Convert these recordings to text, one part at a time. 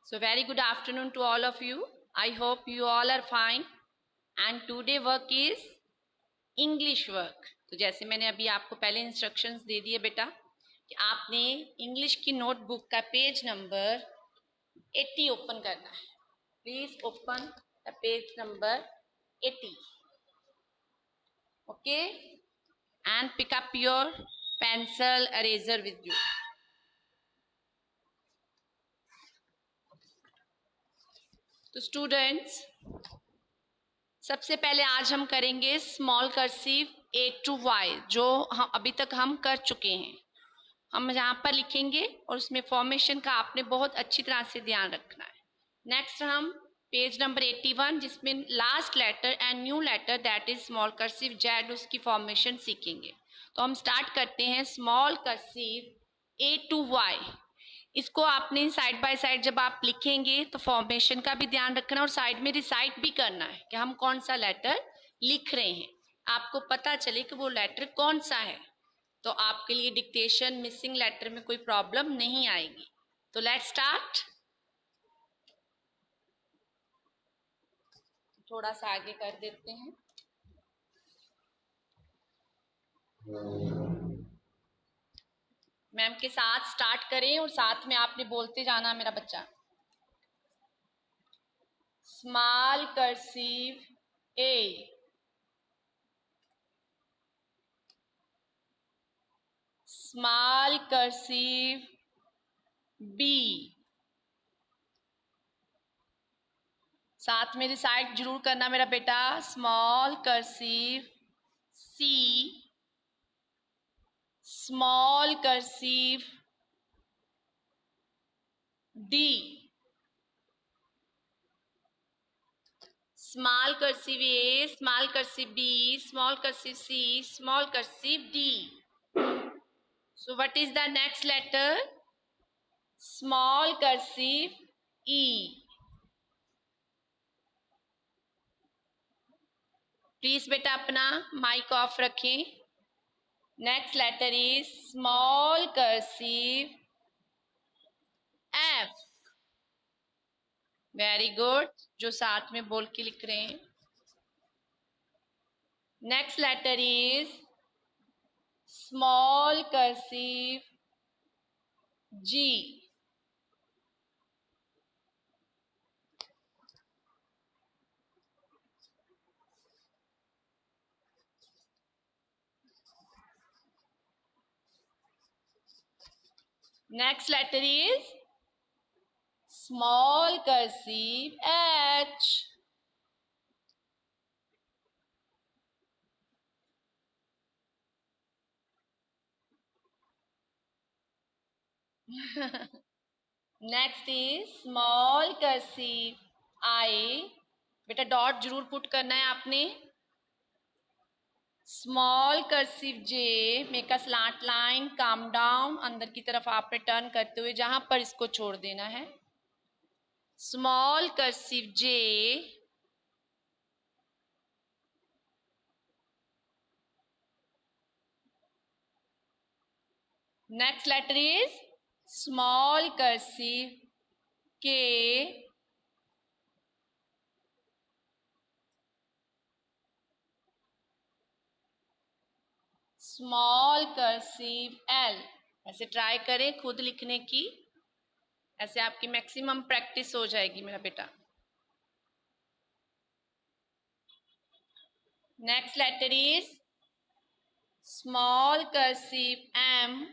So very good afternoon to all of you. I hope you all are fine. And today work is English work. तो जैसे मैंने अभी आपको पहले instructions दे दिए बेटा कि आपने इंग्लिश की नोटबुक का पेज नंबर 80 ओपन करना है. Please open the page number 80. Okay, and pick up your pencil eraser with you. तो स्टूडेंट्स, सबसे पहले आज हम करेंगे small cursive A to Y, जो हम अभी तक हम कर चुके हैं. हम यहाँ पर लिखेंगे और उसमें फॉर्मेशन का आपने बहुत अच्छी तरह से ध्यान रखना है. नेक्स्ट हम पेज नंबर 81, जिसमें last letter and new letter that is small cursive Z, उसकी फॉर्मेशन सीखेंगे. तो हम स्टार्ट करते हैं small cursive A to Y. इसको आपने साइड बाय साइड जब आप लिखेंगे तो फॉर्मेशन का भी ध्यान रखना और साइड में रिसाइट भी करना है कि हम कौन सा लेटर लिख रहे हैं, आपको पता चले कि वो लेटर कौन सा है. तो आपके लिए डिक्टेशन मिसिंग लेटर में कोई प्रॉब्लम नहीं आएगी. तो लेट्स स्टार्ट. थोड़ा सा आगे कर देते हैं. मैम के साथ स्टार्ट करें और साथ में आपने बोलते जाना मेरा बच्चा. Small cursive A, small cursive B, साथ में रिसाइट जरूर करना मेरा बेटा. Small cursive C, small cursive D, small cursive A, small cursive B, small cursive C, small cursive D. So what is the next letter? Small cursive E. Please बेटा अपना mic off रखें. Next letter is small cursive F. Very good, जो साथ में बोल के लिख रहे हैं. Next letter is small cursive G. Next letter is small cursive H. Next is small cursive I. बेटा डॉट जरूर पुट करना है आपने. Small cursive J, make a slant line, come down, अंदर की तरफ आपने टर्न करते हुए जहां पर इसको छोड़ देना है. Small cursive J, next letter is small cursive K, small cursive L. ऐसे ट्राई करें खुद लिखने की, ऐसे आपकी मैक्सिमम प्रैक्टिस हो जाएगी मेरा बेटा. Next letter is small cursive M,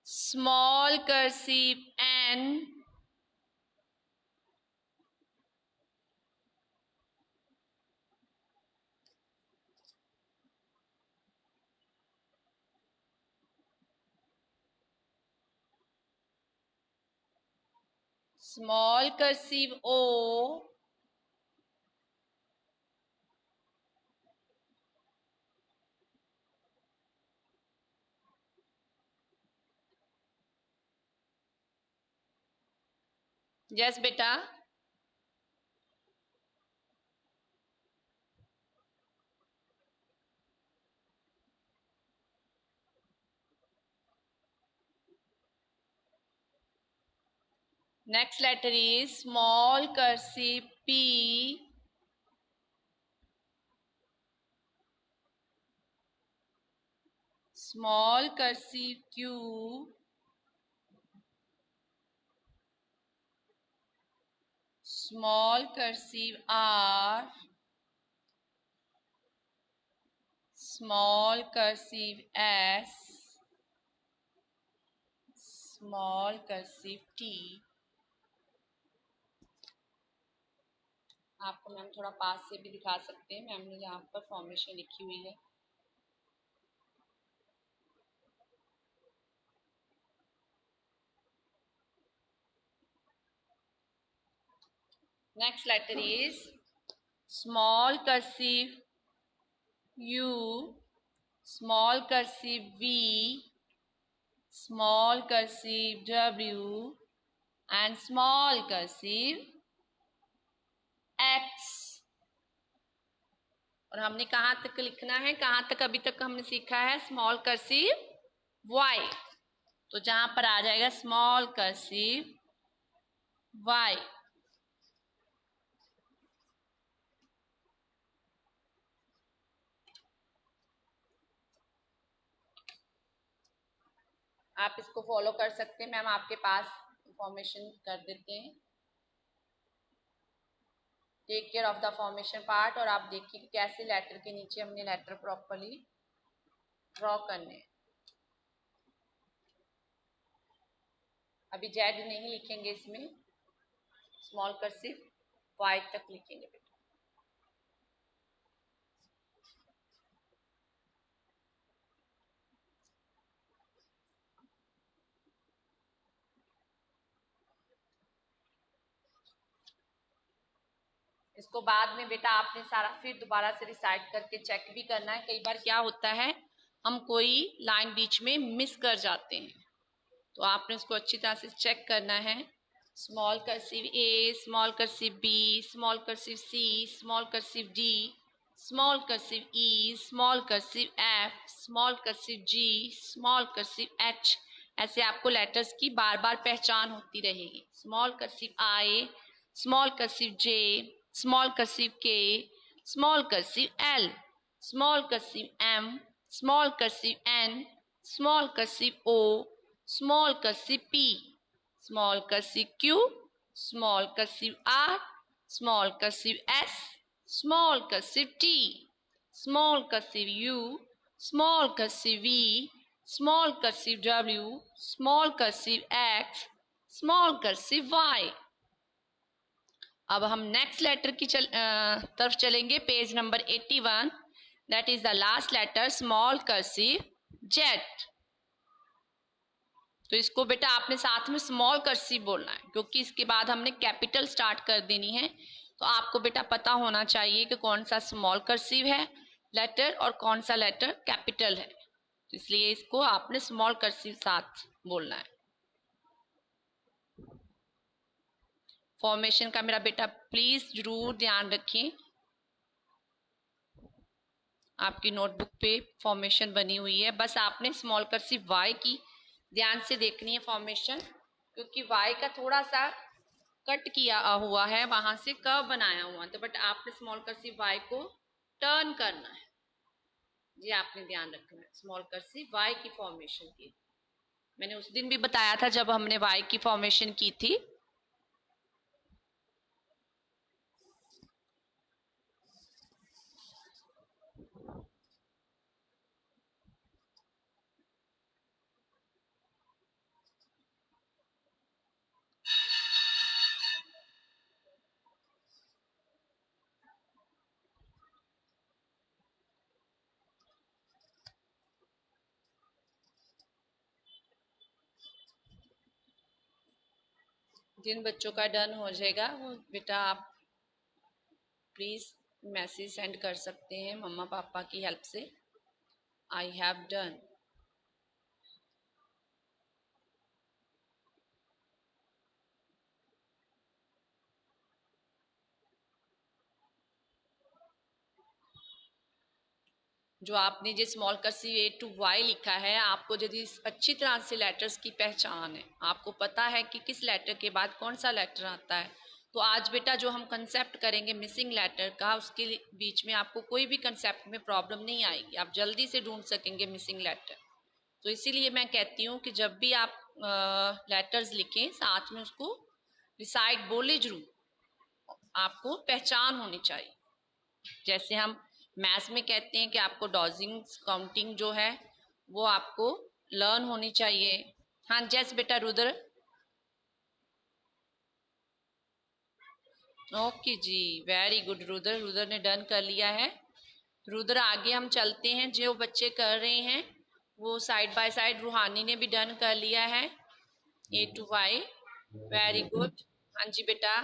small cursive N, small cursive O, yes बेटा. Next letter is small cursive P, small cursive Q, small cursive R, small cursive S, small cursive T. आपको ma'am थोड़ा पास से भी दिखा सकते हैं, ma'am ने यहाँ पर फॉर्मेशन लिखी हुई है. Next letter is small cursive U, small cursive V, small cursive W and small cursive X. और हमने कहाँ तक लिखना है, कहाँ तक अभी तक हमने सीखा है, स्मॉल कर्सिव Y. तो जहां पर आ जाएगा स्मॉल कर्सिव Y. आप इसको फॉलो कर सकते हैं, मैम आपके पास इंफॉर्मेशन कर देते हैं. Take care of the formation part. और आप देखिए कि कैसे लेटर के नीचे हमने लेटर प्रॉपर्ली ड्रॉ करने. अभी जेड नहीं लिखेंगे इसमें, स्मॉल कर्सिव Y तक लिखेंगे बेटा. इसको बाद में बेटा आपने सारा फिर दोबारा से रिसाइट करके चेक भी करना है. कई बार क्या होता है, हम कोई लाइन बीच में मिस कर जाते हैं, तो आपने उसको अच्छी तरह से चेक करना है. Small cursive A, small cursive B, small cursive C, small cursive D, small cursive E, small cursive F, small cursive G, small cursive H. ऐसे आपको लेटर्स की बार बार पहचान होती रहेगी. Small cursive I, small cursive J, small cursive K, small cursive L, small cursive M, small cursive N, small cursive O, small cursive P, small cursive Q, small cursive R, small cursive S, small cursive T, small cursive U, small cursive V, small cursive W, small cursive X, small cursive Y. अब हम next letter की तरफ चलेंगे. Page number 81. That is the last letter, small cursive Z. तो इसको बेटा आपने साथ में स्मॉल कर्सिव बोलना है, क्योंकि इसके बाद हमने कैपिटल स्टार्ट कर देनी है. तो आपको बेटा पता होना चाहिए कि कौन सा स्मॉल कर्सिव है लेटर और कौन सा लेटर कैपिटल है. तो इसलिए इसको आपने स्मॉल कर्सिव साथ बोलना है. फॉर्मेशन का मेरा बेटा प्लीज जरूर ध्यान रखें. आपकी नोटबुक पे फॉर्मेशन बनी हुई है, बस आपने स्मॉल कर्सिव Y की ध्यान से देखनी है फॉर्मेशन, क्योंकि Y का थोड़ा सा कट किया हुआ है, वहां से कर्व बनाया हुआ. तो बट आपने स्मॉल कर्सिव Y को टर्न करना है. जी आपने ध्यान रखना है स्मॉल कर्सिव Y की फॉर्मेशन की. मैंने उस दिन भी बताया था जब हमने Y की फॉर्मेशन की थी. जिन बच्चों का डन हो जाएगा वो बेटा आप प्लीज मैसेज सेंड कर सकते हैं मम्मा पापा की हेल्प से. I have done. जो आपने जो small cursive A to Y लिखा है, आपको यदि अच्छी तरह से लेटर्स की पहचान है, आपको पता है कि किस लेटर के बाद कौन सा लेटर आता है, तो आज बेटा जो हम कंसेप्ट करेंगे मिसिंग लेटर का, उसके बीच में आपको कोई भी कंसेप्ट में प्रॉब्लम नहीं आएगी, आप जल्दी से ढूंढ सकेंगे मिसिंग लेटर। तो इसीलिए मैं कहती हूँ कि जब भी आप लेटर्स लिखें, साथ में उसको रिसाइट बोले जरूर, आपको पहचान होनी चाहिए। जैसे हम मैथ्स में कहते हैं कि आपको डॉजिंग काउंटिंग जो है वो आपको लर्न होनी चाहिए। हाँ जैस बेटा रुद्र, ओके जी, वेरी गुड रुद्र, रुद्र ने डन कर लिया है। रुद्र आगे हम चलते हैं, जो बच्चे कर रहे हैं वो साइड बाय साइड। रूहानी ने भी डन कर लिया है A to Y, very good. हाँ जी बेटा,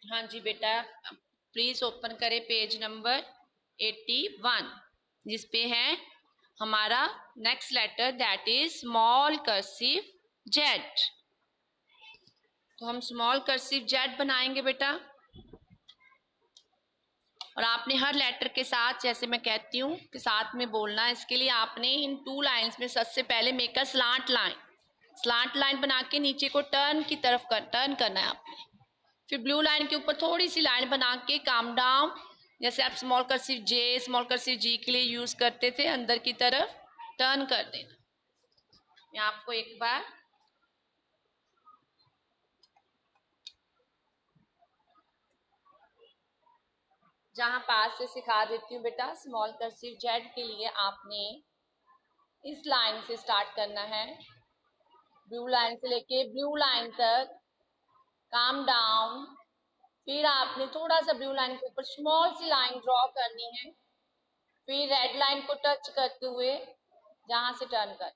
हाँ जी बेटा, प्लीज ओपन करें पेज नंबर 81, जिसपे है हमारा next letter, that is small cursive Z. तो हम स्मॉल कर्सिव जेड बनाएंगे बेटा, और आपने हर लेटर के साथ, जैसे मैं कहती हूँ कि साथ में बोलना है। इसके लिए आपने इन 2 लाइन्स में सबसे पहले make a slant line, slant line बना के नीचे को टर्न की तरफ टर्न करना है आपने। फिर ब्लू लाइन के ऊपर थोड़ी सी लाइन बना के काम डाउन, जैसे आप small cursive J, small cursive जी के लिए यूज करते थे, अंदर की तरफ टर्न कर देना। मैं आपको एक बार जहां पास से सिखा देती हूँ बेटा। स्मॉल कर्सिव जेड के लिए आपने इस लाइन से स्टार्ट करना है, ब्लू लाइन से लेके ब्लू लाइन तक काम डाउन। फिर आपने थोड़ा सा ब्लू लाइन के ऊपर स्मॉल सी लाइन ड्रॉ करनी है, फिर रेड लाइन को टच करते हुए जहां से टर्न कर,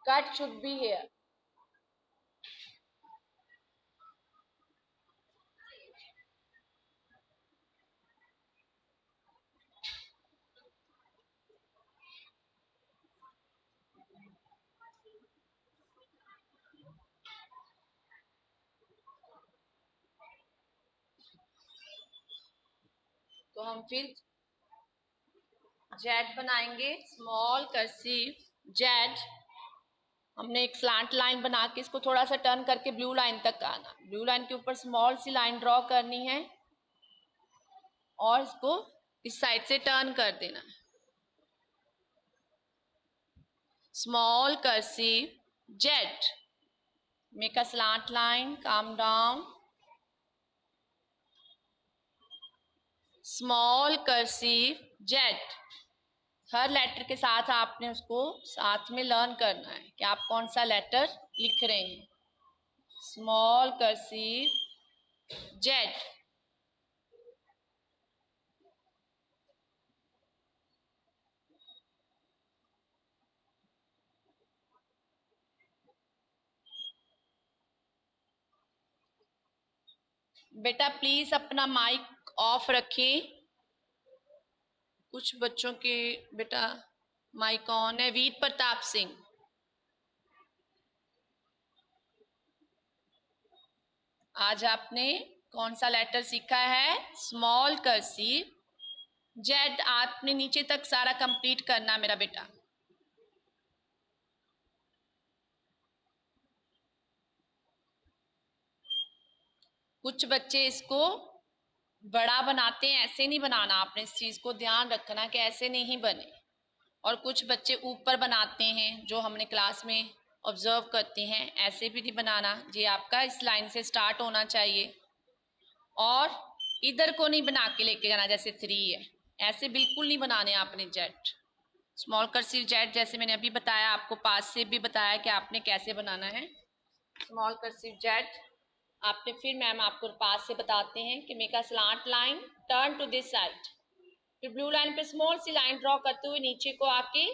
कट शुड बी हेयर। तो हम फिर जेड बनाएंगे, स्मॉल कर्सिव जेड। हमने एक स्लांट लाइन बना के इसको थोड़ा सा टर्न करके ब्लू लाइन तक आना, ब्लू लाइन के ऊपर स्मॉल सी लाइन ड्रॉ करनी है और इसको इस साइड से टर्न कर देना। Small cursive Z, make a slant line, come down, small cursive Z. हर लेटर के साथ आपने उसको साथ में लर्न करना है कि आप कौन सा लेटर लिख रहे हैं। स्मॉल कर्सिव जेड, बेटा प्लीज अपना माइक ऑफ रखें। कुछ बच्चों के बेटा माइक ऑन है। वीर प्रताप सिंह, आज आपने कौन सा लेटर सीखा है? Small cursive Z. आपने नीचे तक सारा कंप्लीट करना मेरा बेटा। कुछ बच्चे इसको बड़ा बनाते हैं, ऐसे नहीं बनाना, आपने इस चीज को ध्यान रखना कि ऐसे नहीं बने। और कुछ बच्चे ऊपर बनाते हैं, जो हमने क्लास में ऑब्जर्व करते हैं, ऐसे भी नहीं बनाना जी। आपका इस लाइन से स्टार्ट होना चाहिए और इधर को नहीं बना के लेके जाना जैसे 3 है, ऐसे बिल्कुल नहीं बनाने आपने जेड। स्मॉल कर्सिव जेड जैसे मैंने अभी बताया, आपको पास से भी बताया कि आपने कैसे बनाना है स्मॉल कर्सिव जेड। आपने फिर मैम आपको पास से बताते हैं कि make a slant line, turn to this side. फिर ब्लू लाइन पे स्मॉल सी लाइन ड्रॉ करते हुए नीचे को आके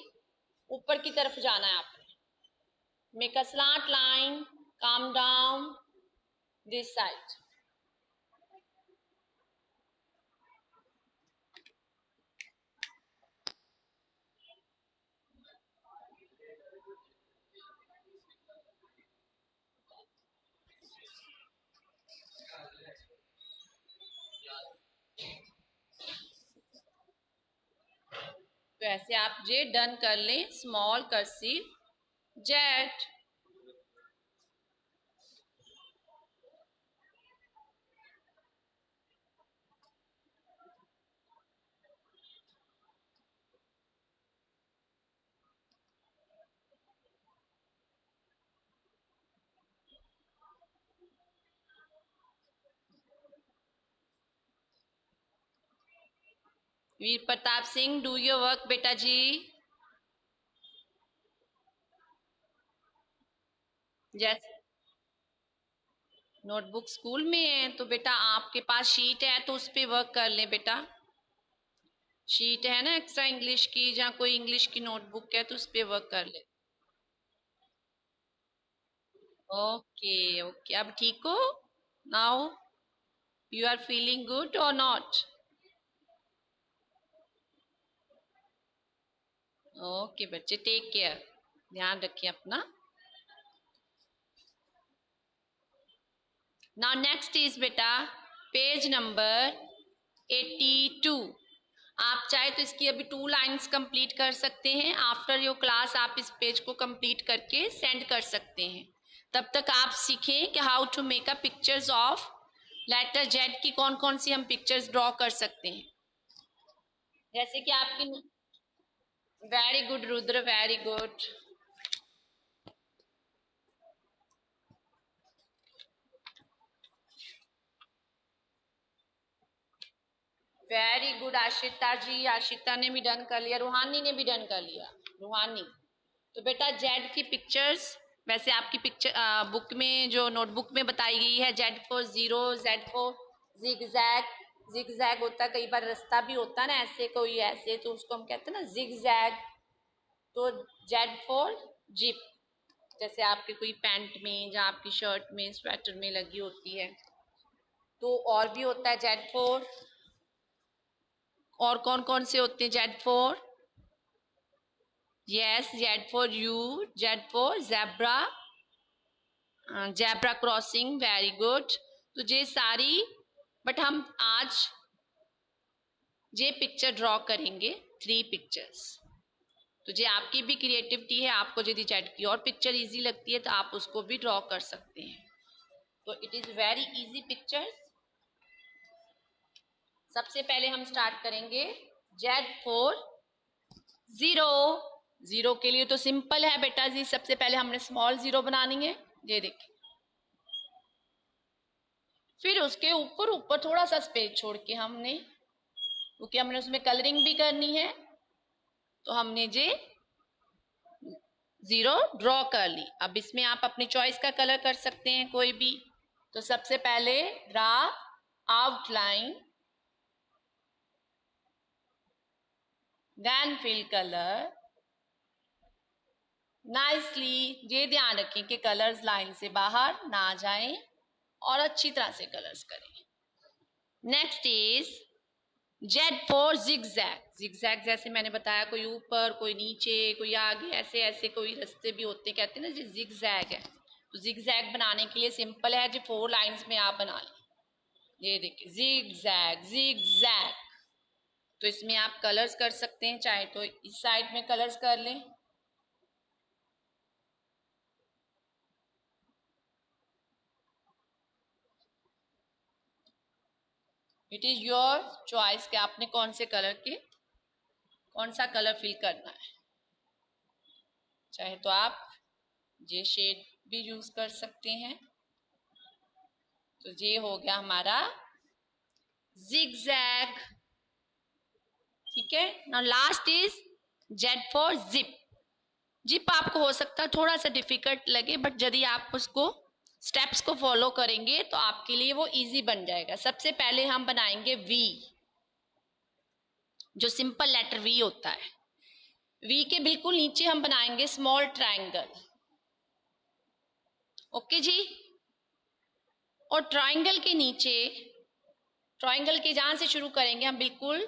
ऊपर की तरफ जाना है आपने। Make a slant line, come down this side. तो ऐसे आप जे डन कर लें, small cursive Z. Veer Pratap Singh, do your work बेटा जी। जैसे नोटबुक स्कूल में है तो बेटा आपके पास शीट है तो उस पे वर्क कर ले बेटा। शीट है ना एक्स्ट्रा इंग्लिश की, जहाँ कोई इंग्लिश की नोटबुक है तो उस पे वर्क कर ले। ओके ओके, अब ठीक हो? Now you are feeling good और नॉट? ओके बच्चे, टेक केयर, ध्यान रखिए अपना। नाउ नेक्स्ट इज बेटा पेज नंबर 82। आप चाहे तो इसकी अभी 2 लाइन्स कंप्लीट कर सकते हैं। आफ्टर योर क्लास आप इस पेज को कंप्लीट करके सेंड कर सकते हैं। तब तक आप सीखें कि how to make a pictures of letter Z की कौन कौन सी हम पिक्चर्स ड्रॉ कर सकते हैं। जैसे कि आपकी, very good Rudra, very good. Very good Ashita ji, Ashita ने भी डन कर लिया, रूहानी ने भी डन कर लिया। रूहानी, तो बेटा जेड की पिक्चर्स, वैसे आपकी पिक्चर बुक में जो नोटबुक में बताई गई है, Z for zero, Z for zigzag. Zigzag होता है, कई बार रास्ता भी होता है ना ऐसे, कोई ऐसे, तो उसको हम कहते हैं ना जिगजैग। तो जेड फॉर जिप, जैसे आपके कोई पैंट में, जहाँ आपकी शर्ट में, स्वेटर में लगी होती है। तो और भी होता है जेड फॉर, और कौन कौन से होते हैं Z for? Yes, Z for you, Z for zebra, zebra crossing, very good. तो ये सारी, बट हम आज ये पिक्चर ड्रॉ करेंगे 3 पिक्चर्स। तो ये आपकी भी क्रिएटिविटी है, आपको यदि जेड की और पिक्चर इजी लगती है तो आप उसको भी ड्रॉ कर सकते हैं। तो it is very easy pictures. सबसे पहले हम स्टार्ट करेंगे जेड फॉर जीरो। जीरो के लिए तो सिंपल है बेटा जी, सबसे पहले हमने स्मॉल जीरो बनानी है, ये देखिए। फिर उसके ऊपर ऊपर थोड़ा सा स्पेस छोड़ के हमने, क्योंकि हमने उसमें कलरिंग भी करनी है, तो हमने ये जीरो ड्रॉ कर ली। अब इसमें आप अपनी चॉइस का कलर कर सकते हैं कोई भी। तो सबसे पहले draw outline, then fill colour nicely. ये ध्यान रखें कि कलर्स लाइन से बाहर ना जाएं और अच्छी तरह से कलर्स करें। Next is Z for zigzag. Zigzag जैसे मैंने बताया, कोई ऊपर, कोई नीचे, कोई आगे, ऐसे ऐसे कोई रास्ते भी होते, कहते हैं ना, जो जिगजैग है। तो जिगजैग बनाने के लिए सिंपल है, जो 4 लाइंस में आप बना लें। ये देखिए जिगजैग जिगजैग। तो इसमें आप कलर्स कर सकते हैं, चाहे तो इस साइड में कलर्स कर लें, इट इज योर चॉइस कि आपने कौन से कलर के, कौन सा कलर फिल करना है। चाहे तो आप ये शेड भी यूज कर सकते हैं। तो ये हो गया हमारा जिगजैग, ठीक है। Now last is Z for zip. Zip आपको हो सकता है थोड़ा सा डिफिकल्ट लगे, बट यदि आप उसको स्टेप्स को फॉलो करेंगे तो आपके लिए वो इजी बन जाएगा। सबसे पहले हम बनाएंगे वी, जो सिंपल लेटर वी होता है। वी के बिल्कुल नीचे हम बनाएंगे स्मॉल ट्रायंगल, ओके जी। और ट्रायंगल के नीचे, ट्रायंगल के जहां से शुरू करेंगे हम, बिल्कुल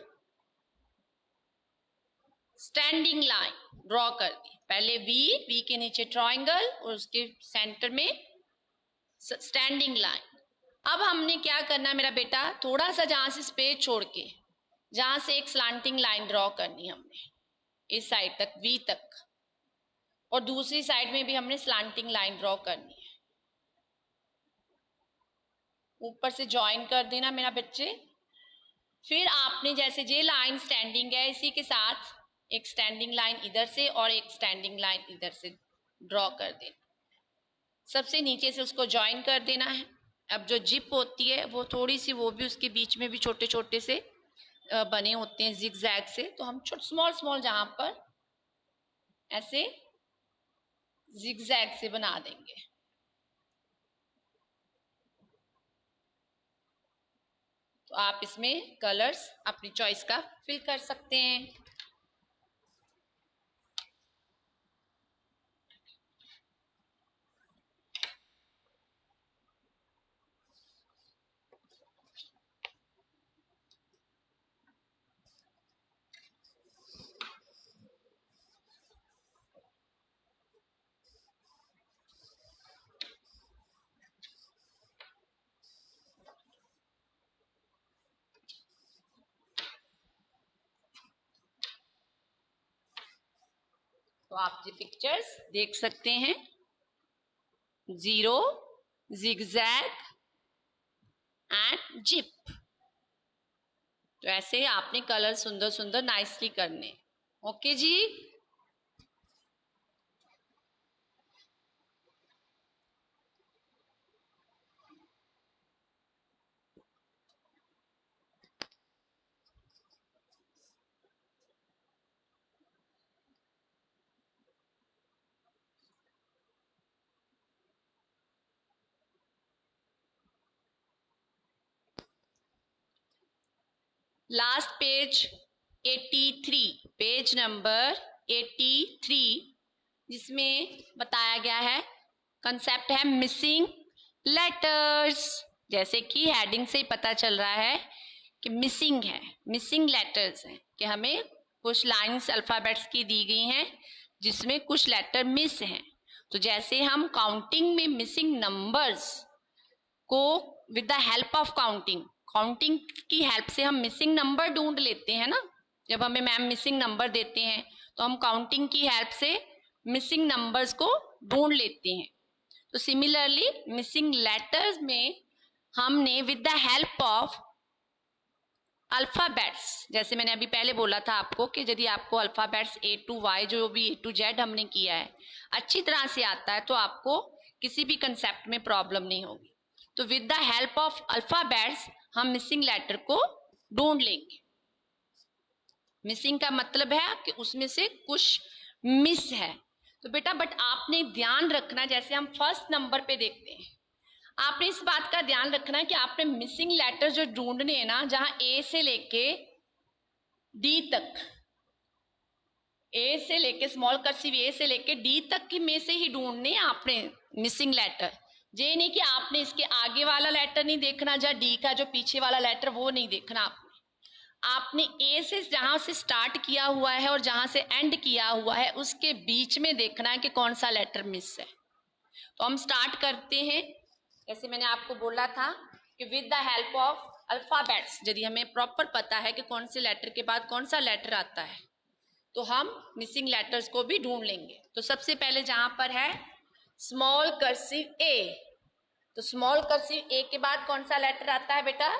स्टैंडिंग लाइन ड्रॉ कर दी। पहले वी, वी के नीचे ट्रायंगल और उसके सेंटर में स्टैंडिंग लाइन। अब हमने क्या करना है मेरा बेटा, थोड़ा सा जहां से स्पेस छोड़ के, जहां से एक स्लांटिंग लाइन ड्रॉ करनी है हमने। इस साइड तक वी तक, और दूसरी साइड में भी हमने स्लांटिंग लाइन ड्रॉ करनी है। ऊपर से ज्वाइन कर देना मेरा बच्चे। फिर आपने जैसे ये लाइन स्टैंडिंग है, इसी के साथ एक स्टैंडिंग लाइन इधर से और एक स्टैंडिंग लाइन इधर से ड्रॉ कर देना। सबसे नीचे से उसको ज्वाइन कर देना है। अब जो जिप होती है वो थोड़ी सी, वो भी उसके बीच में भी छोटे छोटे से बने होते हैं जिग जैग से, तो हम स्मॉल स्मॉल जहां पर ऐसे जिग जैग से बना देंगे। तो आप इसमें कलर्स अपनी चॉइस का फिल कर सकते हैं। तो आप ये पिक्चर्स देख सकते हैं, जीरो, जिगजैग एंड जिप। तो ऐसे ही आपने कलर सुंदर सुंदर नाइसली करने। ओके जी। लास्ट पेज 83, पेज नंबर 83, जिसमें बताया गया है कंसेप्ट है मिसिंग लेटर्स। जैसे कि हेडिंग से ही पता चल रहा है कि मिसिंग है, मिसिंग लेटर्स हैं, कि हमें कुछ लाइंस अल्फाबेट्स की दी गई हैं जिसमें कुछ लेटर मिस हैं। तो जैसे हम काउंटिंग में मिसिंग नंबर्स को with the help of counting की हेल्प से हम मिसिंग नंबर ढूंढ लेते हैं ना। जब हमें मैम मिसिंग नंबर देते हैं तो हम काउंटिंग की हेल्प से मिसिंग नंबर्स को ढूंढ लेते हैं। तो सिमिलरली मिसिंग लेटर्स में हमने with the help of alphabets, जैसे मैंने अभी पहले बोला था आपको कि यदि आपको अल्फाबेट्स A to Y, जो भी A to Z हमने किया है, अच्छी तरह से आता है तो आपको किसी भी कंसेप्ट में प्रॉब्लम नहीं होगी। तो with the help of alphabets हम मिसिंग लेटर को ढूंढ लेंगे। मिसिंग का मतलब है कि उसमें से कुछ मिस है। तो बेटा बट आपने ध्यान रखना, जैसे हम फर्स्ट नंबर पे देखते हैं, आपने इस बात का ध्यान रखना है कि आपने मिसिंग लेटर जो ढूंढने हैं ना, जहां ए से लेके डी तक, ए से लेके स्मॉल कर्सिव ए से लेके डी तक की में से ही ढूंढने आपने मिसिंग लेटर। ये नहीं कि आपने इसके आगे वाला लेटर नहीं देखना, जहाँ डी का जो पीछे वाला लेटर वो नहीं देखना। आपने ए से जहां से स्टार्ट किया हुआ है और जहां से एंड किया हुआ है उसके बीच में देखना है कि कौन सा लेटर मिस है। तो हम स्टार्ट करते हैं। जैसे मैंने आपको बोला था कि with the help of alphabets, यदि हमें प्रॉपर पता है कि कौन से लेटर के बाद कौन सा लेटर आता है तो हम मिसिंग लेटर्स को भी ढूंढ लेंगे। तो सबसे पहले जहां पर है स्मॉल कर्सिव ए, तो स्मॉल कर्सिव ए के बाद कौन सा लेटर आता है बेटा?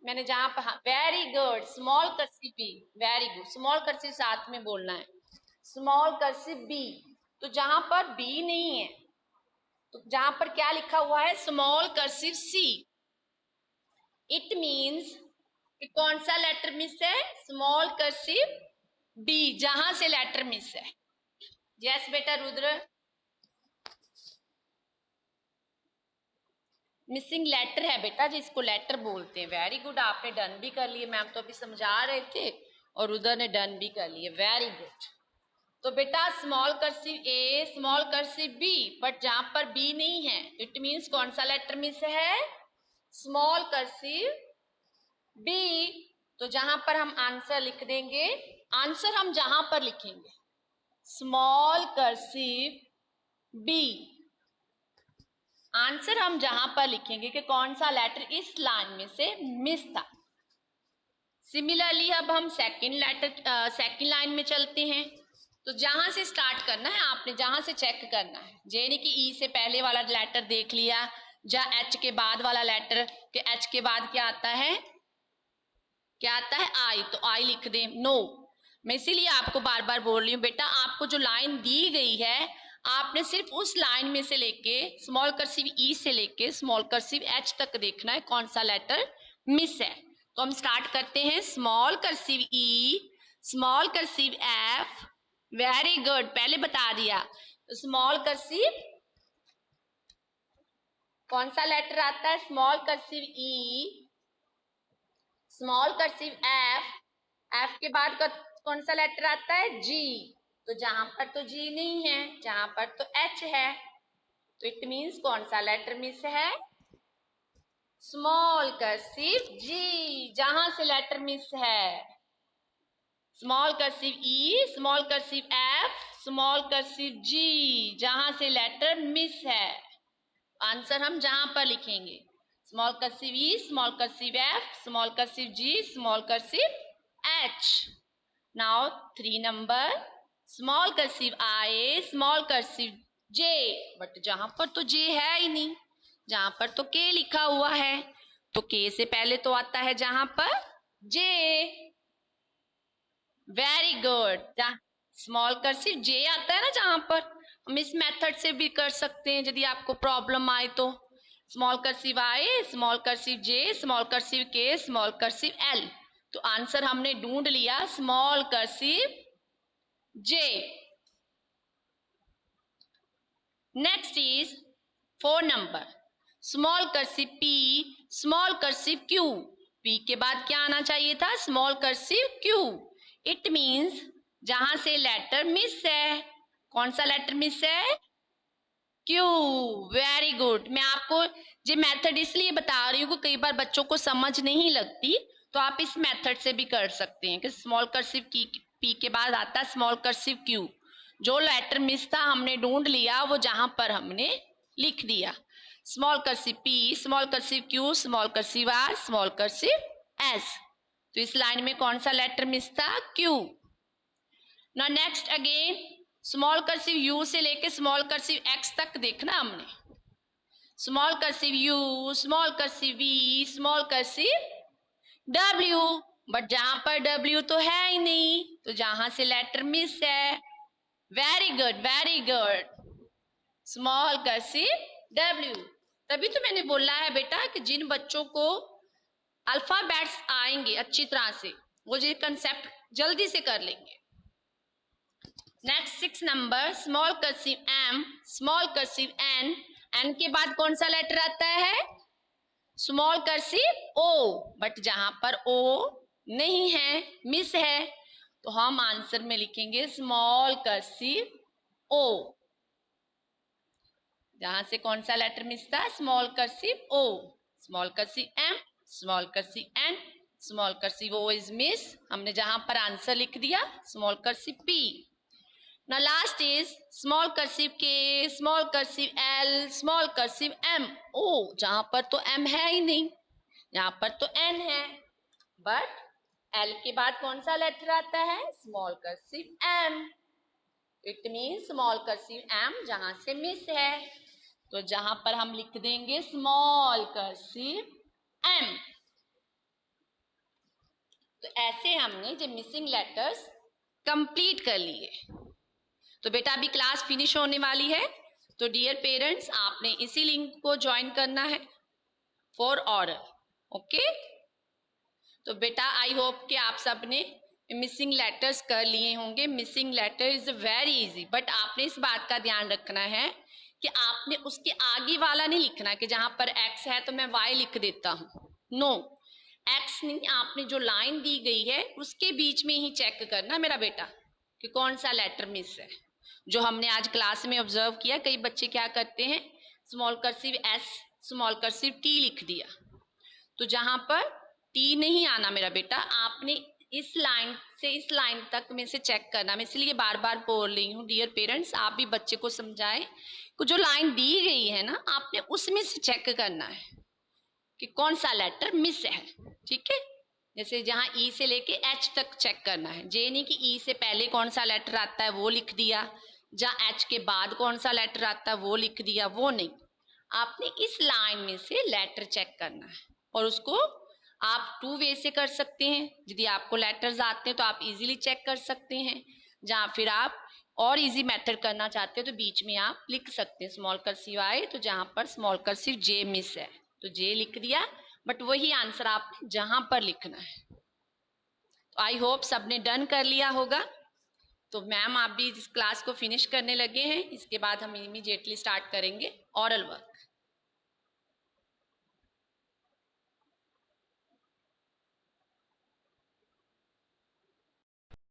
मैंने जहां पर, very good, small cursive B, very good, small cursive साथ में बोलना है, स्मॉल कर्सिव बी। तो जहां पर बी नहीं है तो जहां पर क्या लिखा हुआ है? Small cursive C. It means कि कौन सा लेटर मिस है? स्मॉल कर्सिव बी, जहां से लेटर मिस है। यस बेटा रुद्र, मिसिंग लेटर है बेटा जिसको लेटर बोलते हैं। वेरी गुड, आपने डन भी कर लिए, मैम तो अभी समझा रहे थे और रुद्र ने डन भी कर लिए, वेरी गुड। तो बेटा small cursive A, small cursive B, but जहां पर बी नहीं है इट मीन्स कौन सा लेटर मिस है? Small cursive B. तो जहां पर हम आंसर लिख देंगे, आंसर हम जहां पर लिखेंगे स्मॉल कर्सिव बी, आंसर हम जहां पर लिखेंगे कि कौन सा लेटर इस लाइन में से मिस था। सिमिलरली अब हम सेकंड लाइन में चलते हैं। तो जहां से स्टार्ट करना है आपने, जहां से चेक करना है। जे यानी कि ई से पहले वाला लेटर देख लिया, या एच के बाद वाला लेटर, कि एच के बाद क्या आता है, क्या आता है आई, तो आई लिख दें। नो, मैं इसीलिए आपको बार बार बोल रही हूँ बेटा, आपको जो लाइन दी गई है आपने सिर्फ उस लाइन में से लेके स्मॉल कर्सिव ई से लेके स्मॉल कर्सिव एच तक देखना है कौन सा लेटर मिस है। तो हम स्टार्ट करते हैं। Small cursive E, small cursive F, very good, पहले बता दिया। तो स्मॉल कर्सिव कौन सा लेटर आता है, small cursive E, small cursive F, F के बाद कौन सा लेटर आता है, जी। तो जहां पर तो जी नहीं है, जहां पर तो एच है, तो इट मीन्स कौन सा लेटर मिस है, स्मॉल कर्सिव जी। जहां से लेटर मिस है, small cursive E, small cursive F, small cursive G, जहां से लेटर मिस है। आंसर हम जहां पर लिखेंगे, small cursive E, small cursive F, small cursive G, small cursive H. Now 3 number, small cursive I, small cursive J, but जहां पर तो जे है ही नहीं, जहां पर तो के लिखा हुआ है, तो के से पहले तो आता है जहां पर जे। वेरी गुड, स्मॉल कर्सिव जे आता है ना जहां पर। हम इस मेथड से भी कर सकते हैं यदि आपको प्रॉब्लम आए तो। Small cursive I, small cursive J, small cursive K, small cursive L. तो आंसर हमने ढूंढ लिया small cursive J. Next is 4 number, small cursive P, small cursive Q. P के बाद क्या आना चाहिए था, small cursive Q. It means जहां से लेटर मिस है, कौन सा लेटर मिस है, क्यू। Very good. मैं आपको ये मेथड इसलिए बता रही हूँ कि कई बार बच्चों को समझ नहीं लगती, तो आप इस मेथड से भी कर सकते हैं कि स्मॉल कर्सिव की पी के बाद आता है स्मॉल कर्सिव क्यू। जो लेटर मिस था हमने ढूंढ लिया, वो जहां पर हमने लिख दिया। Small cursive P, small cursive Q, small cursive R, small cursive S. तो इस लाइन में कौन सा लेटर मिस था, क्यू। ना next again, small cursive U से लेके स्मॉल कर्सिव एक्स तक देखना हमने। Small cursive U, small cursive V, small cursive W, but जहां पर डब्ल्यू तो है ही नहीं, तो जहां से लेटर मिस है। Very good, very good, small cursive W. तभी तो मैंने बोला है बेटा कि जिन बच्चों को अल्फाबेट्स आएंगे अच्छी तरह से, वो ये कंसेप्ट जल्दी से कर लेंगे। Next 6 number, small cursive M, small cursive N, N के बाद कौन सा लेटर आता है, स्मॉल कर्सिव ओ, बट जहां पर ओ नहीं है, मिस है, तो हम आंसर में लिखेंगे स्मॉल कर्सिव ओ। जहां से कौन सा लेटर मिस था, small cursive O. Small cursive M, small cursive N, small cursive O is miss, हमने जहां पर आंसर लिख दिया small cursive P. Now last is small cursive K, small cursive L, small cursive M. ओ, जहां पर तो M है ही नहीं, यहाँ पर तो N है, बट L के बाद कौन सा लेटर आता है, small cursive M. It mean small cursive M जहां से मिस है, तो जहां पर हम लिख देंगे स्मॉल कर्सिव M. तो ऐसे हमने जो मिसिंग लेटर्स कंप्लीट कर लिए। तो बेटा अभी क्लास फिनिश होने वाली है, तो डियर पेरेंट्स आपने इसी लिंक को ज्वाइन करना है फॉर ऑरल, ओके। तो बेटा आई होप कि आप सबने मिसिंग लेटर्स कर लिए होंगे। Missing letter is very easy, but आपने इस बात का ध्यान रखना है कि आपने उसके आगे वाला नहीं लिखना कि जहां पर एक्स है तो मैं वाई लिख देता हूं, नो, एक्स नहीं, आपने जो लाइन दी गई है उसके बीच में ही चेक करना मेरा बेटा कि कौन सा लेटर मिस है। जो हमने आज क्लास में ऑब्जर्व किया, कई बच्चे क्या करते हैं, small cursive S, small cursive T लिख दिया, तो जहां पर टी नहीं आना मेरा बेटा, आपने इस लाइन से इस लाइन तक में से चेक करना। मैं इसलिए बार बार बोल रही हूँ डियर पेरेंट्स, आप भी बच्चे को समझाएं कि जो लाइन दी गई है ना, आपने उसमें से चेक करना है कि कौन सा लेटर मिस है, ठीक है। जैसे जहाँ ई से लेके एच तक चेक करना है, जे नहीं कि ई से पहले कौन सा लेटर आता है वो लिख दिया, जहाँ एच के बाद कौन सा लेटर आता है वो लिख दिया, वो नहीं। आपने इस लाइन में से लेटर चेक करना है और उसको आप टू वे से कर सकते हैं। यदि आपको लेटर्स आते हैं तो आप इजीली चेक कर सकते हैं, जहाँ फिर आप और इजी मेथड करना चाहते हैं तो बीच में आप लिख सकते हैं स्मॉल कर्सिव आई, तो जहाँ पर स्मॉल कर्सिव जे मिस है तो जे लिख दिया, बट वही आंसर आपने जहाँ पर लिखना है। तो आई होप सबने डन कर लिया होगा। तो मैम आप भी इस क्लास को फिनिश करने लगे हैं, इसके बाद हम इमीडिएटली स्टार्ट करेंगे ऑरल वर्क।